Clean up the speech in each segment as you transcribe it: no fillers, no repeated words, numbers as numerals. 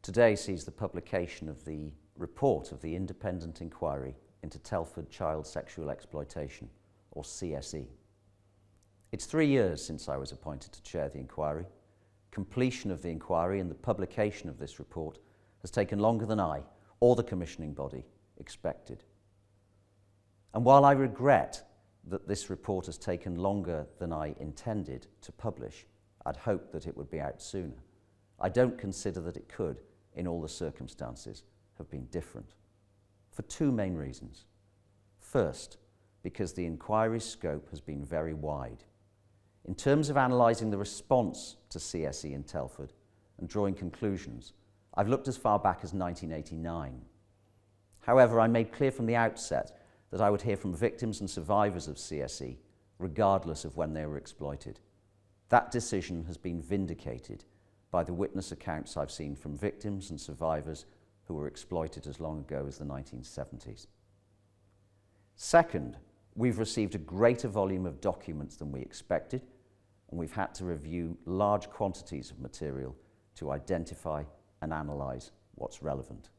today sees the publication of the report of the Independent Inquiry into Telford Child Sexual Exploitation, or CSE. It's 3 years since I was appointed to chair the inquiry. Completion of the inquiry and the publication of this report has taken longer than I, or the commissioning body, expected. And while I regret that this report has taken longer than I intended to publish, I'd hoped that it would be out sooner, I don't consider that it could, in all the circumstances, have been different. For two main reasons. First, because the inquiry's scope has been very wide. In terms of analysing the response to CSE in Telford and drawing conclusions, I've looked as far back as 1989. However, I made clear from the outset that I would hear from victims and survivors of CSE, regardless of when they were exploited. That decision has been vindicated by the witness accounts I've seen from victims and survivors who were exploited as long ago as the 1970s. Second, we've received a greater volume of documents than we expected, and we've had to review large quantities of material to identify and analyse what's relevant.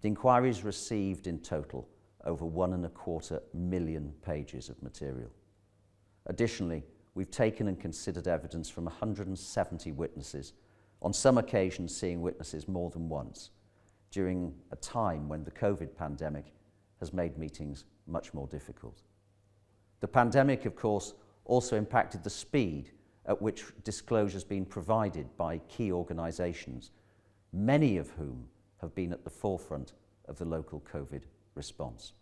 The inquiry's received in total over 1.25 million pages of material. Additionally, we've taken and considered evidence from 170 witnesses, on some occasions seeing witnesses more than once, during a time when the COVID pandemic has made meetings much more difficult. The pandemic, of course, also impacted the speed at which disclosure has been provided by key organisations, many of whom have been at the forefront of the local COVID response.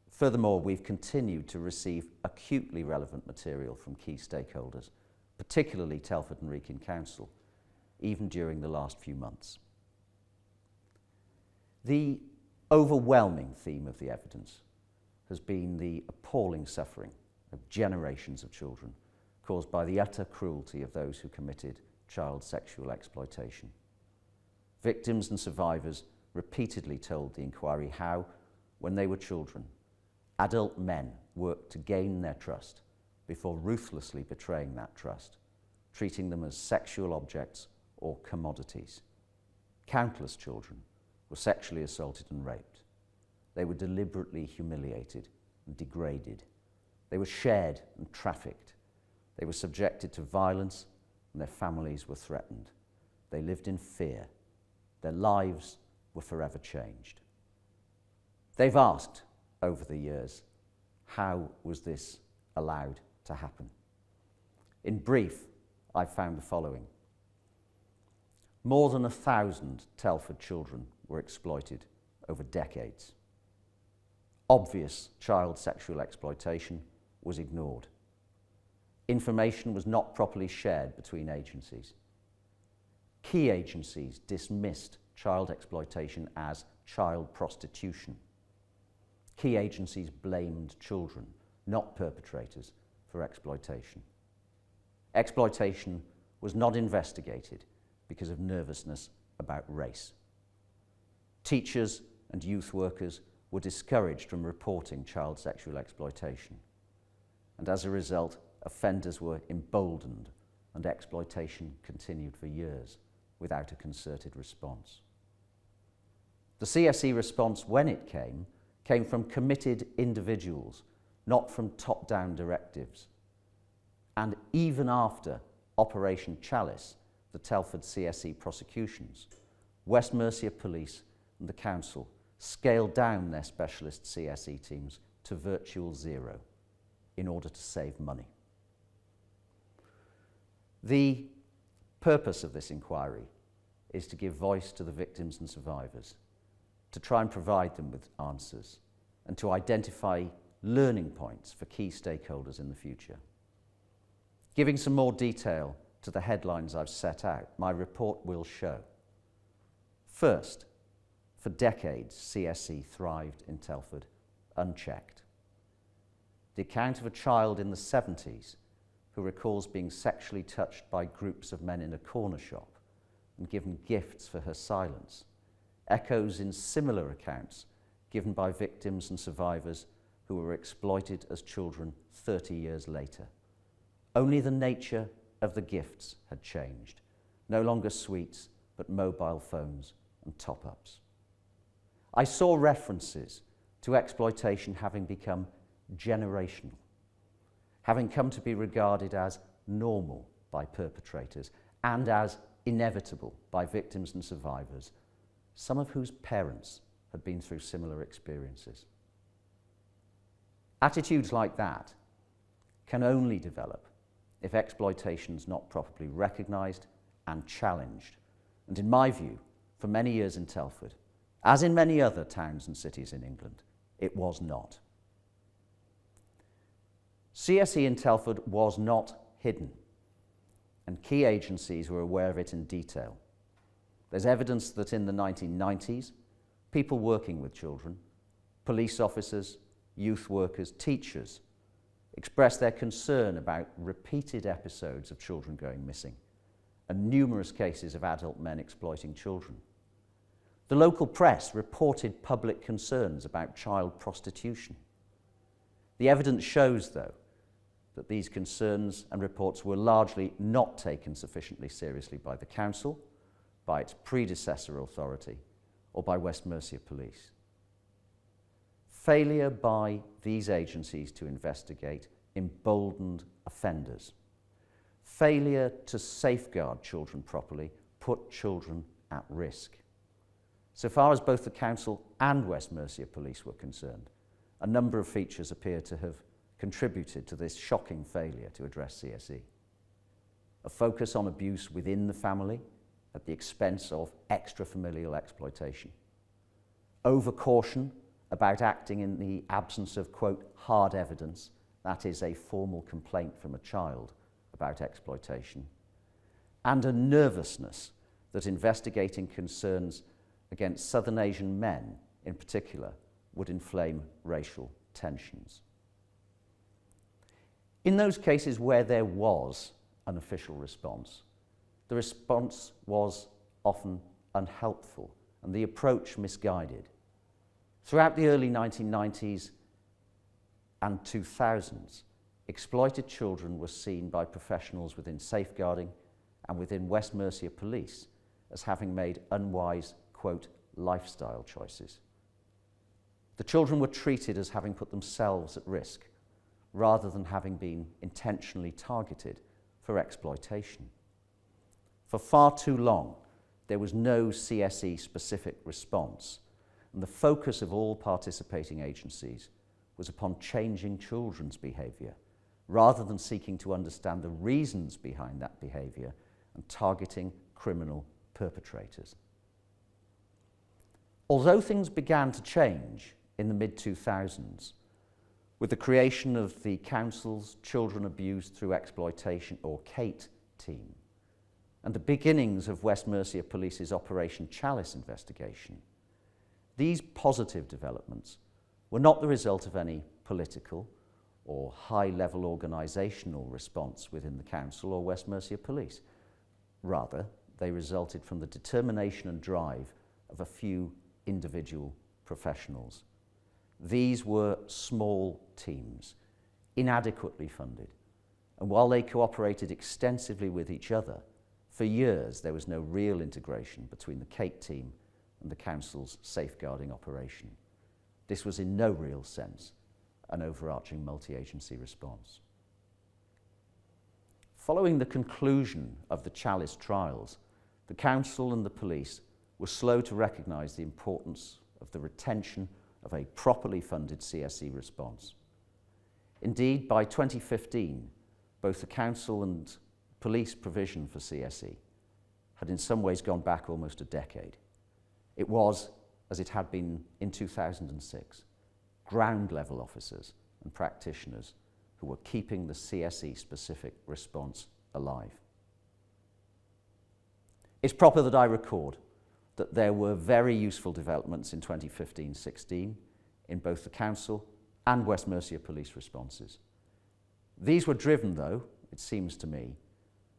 Furthermore, we've continued to receive acutely relevant material from key stakeholders, particularly Telford and Wrekin Council, even during the last few months. The overwhelming theme of the evidence has been the appalling suffering of generations of children caused by the utter cruelty of those who committed child sexual exploitation. Victims and survivors repeatedly told the inquiry how, when they were children, adult men worked to gain their trust before ruthlessly betraying that trust, treating them as sexual objects or commodities. Countless children were sexually assaulted and raped. They were deliberately humiliated and degraded. They were shared and trafficked. They were subjected to violence and their families were threatened. They lived in fear. Their lives were forever changed. They've asked over the years, how was this allowed to happen? In brief, I've found the following. More than 1,000 Telford children were exploited over decades. Obvious child sexual exploitation was ignored. Information was not properly shared between agencies. Key agencies dismissed child exploitation as child prostitution. Key agencies blamed children, not perpetrators, for exploitation. Exploitation was not investigated because of nervousness about race. Teachers and youth workers were discouraged from reporting child sexual exploitation, and as a result, offenders were emboldened and exploitation continued for years without a concerted response. The CSE response, when it came from committed individuals, not from top-down directives. And even after Operation Chalice, the Telford CSE prosecutions, West Mercia Police and the Council scaled down their specialist CSE teams to virtual zero in order to save money. The purpose of this inquiry is to give voice to the victims and survivors, to try and provide them with answers, and to identify learning points for key stakeholders in the future. Giving some more detail to the headlines I've set out, my report will show. First, for decades, CSE thrived in Telford, unchecked. The account of a child in the 70s who recalls being sexually touched by groups of men in a corner shop and given gifts for her silence echoes in similar accounts given by victims and survivors who were exploited as children 30 years later. Only the nature of the gifts had changed. No longer sweets, but mobile phones and top-ups. I saw references to exploitation having become generational, having come to be regarded as normal by perpetrators and as inevitable by victims and survivors, some of whose parents had been through similar experiences. Attitudes like that can only develop if exploitation is not properly recognised and challenged. And in my view, for many years in Telford, as in many other towns and cities in England, it was not. CSE in Telford was not hidden, and key agencies were aware of it in detail. There's evidence that in the 1990s, people working with children, police officers, youth workers, teachers, expressed their concern about repeated episodes of children going missing and numerous cases of adult men exploiting children. The local press reported public concerns about child prostitution. The evidence shows, though, that these concerns and reports were largely not taken sufficiently seriously by the council, by its predecessor authority, or by West Mercia Police. Failure by these agencies to investigate emboldened offenders. Failure to safeguard children properly put children at risk. So far as both the council and West Mercia Police were concerned, a number of features appear to have contributed to this shocking failure to address CSE. A focus on abuse within the family at the expense of extrafamilial exploitation. Overcaution about acting in the absence of, quote, hard evidence, that is a formal complaint from a child about exploitation. And a nervousness that investigating concerns against Southern Asian men in particular would inflame racial tensions. In those cases where there was an official response, the response was often unhelpful and the approach misguided. Throughout the early 1990s and 2000s, exploited children were seen by professionals within safeguarding and within West Mercia Police as having made unwise, quote, lifestyle choices. The children were treated as having put themselves at risk, rather than having been intentionally targeted for exploitation. For far too long, there was no CSE-specific response, and the focus of all participating agencies was upon changing children's behaviour, rather than seeking to understand the reasons behind that behaviour and targeting criminal perpetrators. Although things began to change in the mid-2000s, with the creation of the Council's Children Abused Through Exploitation, or CATE, team, and the beginnings of West Mercia Police's Operation Chalice investigation, these positive developments were not the result of any political or high-level organisational response within the Council or West Mercia Police. Rather, they resulted from the determination and drive of a few individual professionals. These were small teams, inadequately funded, and while they cooperated extensively with each other, for years there was no real integration between the CATE team and the Council's safeguarding operation. This was in no real sense an overarching multi-agency response. Following the conclusion of the Chalice trials, the Council and the police were slow to recognise the importance of the retention of a properly funded CSE response. Indeed, by 2015, both the Council and police provision for CSE had in some ways gone back almost a decade. It was, as it had been in 2006, ground-level officers and practitioners who were keeping the CSE-specific response alive. It's proper that I record that there were very useful developments in 2015-16 in both the Council and West Mercia Police responses. These were driven, though, it seems to me,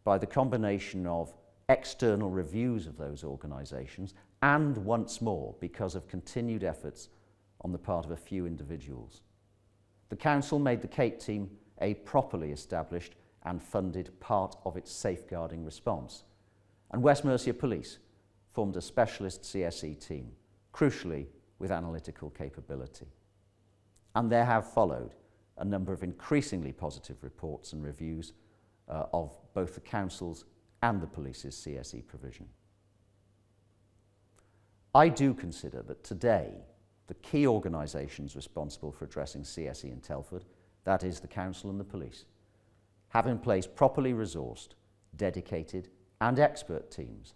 by the combination of external reviews of those organisations and, once more, because of continued efforts on the part of a few individuals. The Council made the CATE team a properly established and funded part of its safeguarding response, and West Mercia Police formed a specialist CSE team, crucially with analytical capability. And there have followed a number of increasingly positive reports and reviews of both the council's and the police's CSE provision. I do consider that today the key organisations responsible for addressing CSE in Telford, that is the council and the police, have in place properly resourced, dedicated and expert teams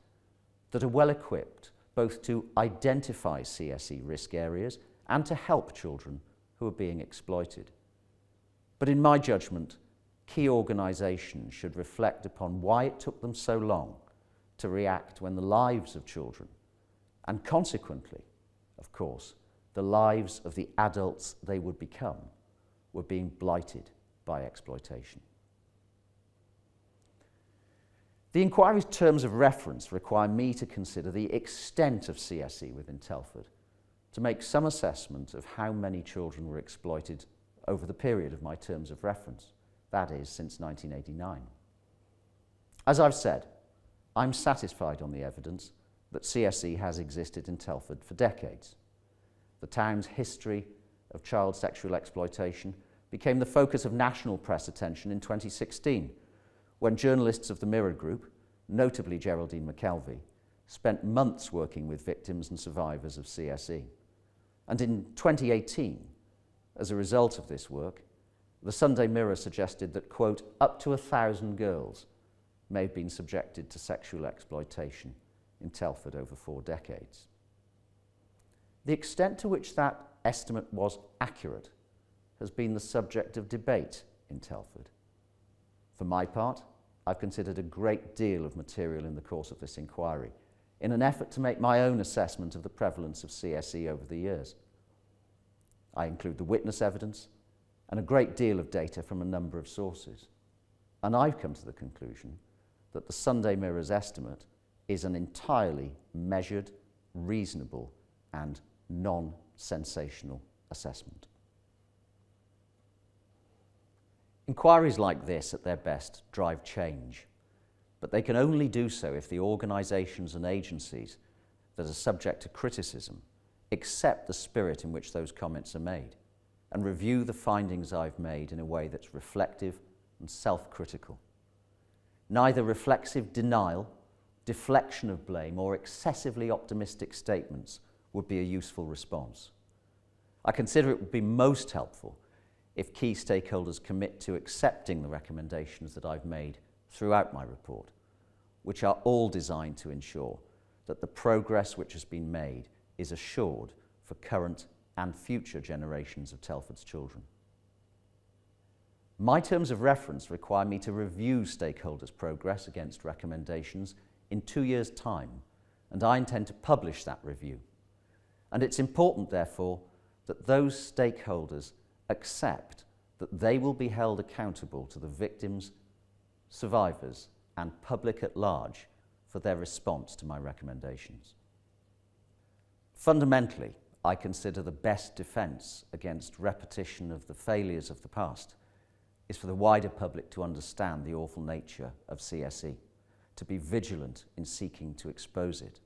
that are well equipped both to identify CSE risk areas and to help children who are being exploited. But in my judgment, key organisations should reflect upon why it took them so long to react when the lives of children, and consequently, of course, the lives of the adults they would become, were being blighted by exploitation. The inquiry's terms of reference require me to consider the extent of CSE within Telford, to make some assessment of how many children were exploited over the period of my terms of reference, that is, since 1989. As I've said, I'm satisfied on the evidence that CSE has existed in Telford for decades. The town's history of child sexual exploitation became the focus of national press attention in 2016, when journalists of the Mirror Group, notably Geraldine McKelvey, spent months working with victims and survivors of CSE. And in 2018, as a result of this work, the Sunday Mirror suggested that, quote, up to 1,000 girls may have been subjected to sexual exploitation in Telford over 4 decades. The extent to which that estimate was accurate has been the subject of debate in Telford. For my part, I've considered a great deal of material in the course of this inquiry in an effort to make my own assessment of the prevalence of CSE over the years. I include the witness evidence and a great deal of data from a number of sources. And I've come to the conclusion that the Sunday Mirror's estimate is an entirely measured, reasonable and non-sensational assessment. Inquiries like this, at their best, drive change, but they can only do so if the organisations and agencies that are subject to criticism accept the spirit in which those comments are made and review the findings I've made in a way that's reflective and self-critical. Neither reflexive denial, deflection of blame, or excessively optimistic statements would be a useful response. I consider it would be most helpful if key stakeholders commit to accepting the recommendations that I've made throughout my report, which are all designed to ensure that the progress which has been made is assured for current and future generations of Telford's children. My terms of reference require me to review stakeholders' progress against recommendations in 2 years' time, and I intend to publish that review. And it's important, therefore, that those stakeholders accept that they will be held accountable to the victims, survivors, and public at large for their response to my recommendations. Fundamentally, I consider the best defence against repetition of the failures of the past is for the wider public to understand the awful nature of CSE, to be vigilant in seeking to expose it.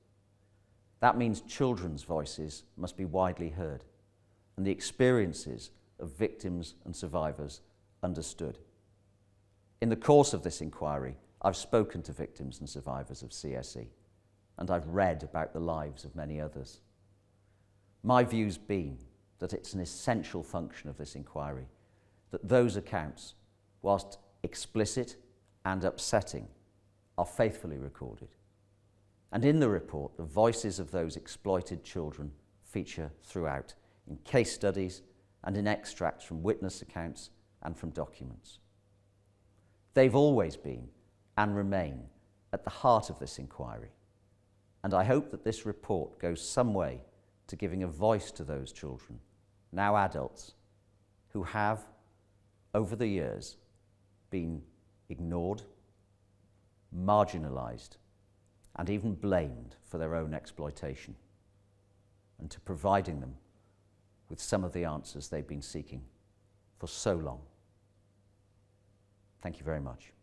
That means children's voices must be widely heard and the experiences of victims and survivors understood. In the course of this inquiry, I've spoken to victims and survivors of CSE, and I've read about the lives of many others. My view's been that it's an essential function of this inquiry that those accounts, whilst explicit and upsetting, are faithfully recorded. And in the report, the voices of those exploited children feature throughout, in case studies and in extracts from witness accounts and from documents. They've always been and remain at the heart of this inquiry, and I hope that this report goes some way to giving a voice to those children, now adults, who have, over the years, been ignored, marginalised, and even blamed for their own exploitation, and to providing them with some of the answers they've been seeking for so long. Thank you very much.